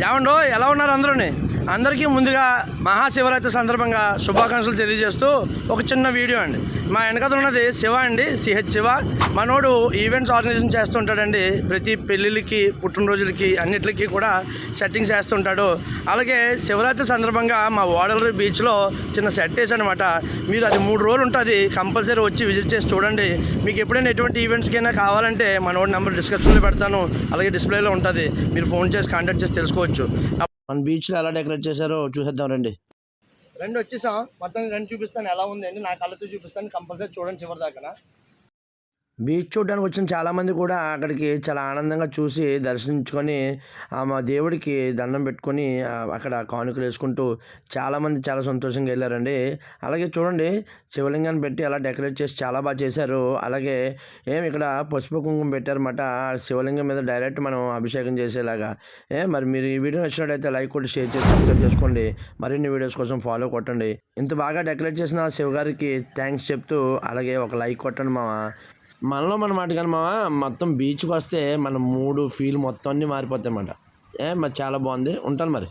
ఏమండో ఎలా ఉన్నారు అందరికీ ముందుగా మహాశివరాత్రి సందర్భంగా శుభాకాంక్షలు తెలియజేస్తూ ఒక చిన్న వీడియో అండి. మా వెనకద ఉన్నది శివ అండి, సిహెచ్ శివ. మనోడు ఈవెంట్స్ ఆర్గనైజేషన్ చేస్తుంటాడండి. ప్రతి పెళ్ళిళ్ళకి, పుట్టినరోజులకి అన్నిటికీ కూడా సెట్టింగ్స్ వేస్తుంటాడు. అలాగే శివరాత్రి సందర్భంగా మా ఓడలరీ బీచ్లో చిన్న సెట్ వేసానమాట. మీరు అది 3 రోజులు ఉంటుంది, కంపల్సరీ వచ్చి విజిట్ చేసి చూడండి. మీకు ఎప్పుడైనా ఎటువంటి ఈవెంట్స్కైనా కావాలంటే మనోడి నెంబర్ డిస్క్రిప్షన్లో పెడతాను, అలాగే డిస్ప్లేలో ఉంటుంది. మీరు ఫోన్ చేసి కాంటాక్ట్ చేసి తెలుసుకోవచ్చు. మన బీచ్లో ఎలా డెకరేట్ చేశారో చూసేద్దాం రండి. వచ్చేసాం, మొత్తం చూపిస్తాను ఎలా ఉంది అండి. నా కళ్ళతో చూపిస్తాను, కంపల్సరీ చూడండి చివరి దాకా. బీచ్ చూడడానికి వచ్చిన చాలామంది కూడా అక్కడికి చాలా ఆనందంగా చూసి దర్శించుకొని మా దేవుడికి దండం పెట్టుకొని అక్కడ కానుకలు వేసుకుంటూ చాలామంది చాలా సంతోషంగా వెళ్ళారండి. అలాగే చూడండి, శివలింగాన్ని పెట్టి అలా డెకరేట్ చేసి చాలా బాగా చేశారు. అలాగే ఇక్కడ పసుపు కుంకుమ పెట్టారన్నమాట. శివలింగం మీద డైరెక్ట్ మనం అభిషేకం చేసేలాగా. మరి మీరు ఈ వీడియో నచ్చినట్టయితే లైక్ కొట్టి షేర్ చేసి సబ్స్క్రైబ్ చేసుకోండి. మరిన్ని వీడియోస్ కోసం ఫాలో కొట్టండి. ఇంత బాగా డెకరేట్ చేసిన శివగారికి థ్యాంక్స్ చెప్తూ అలాగే ఒక లైక్ కొట్టండి మామ. మనలో మన మాట కానీ మామ, మొత్తం బీచ్కి వస్తే మన మూడు ఫీల్ మొత్తం అన్నీ మారిపోతాయి అన్నమాట. మరి చాలా బాగుంది. ఉంటాను మరి.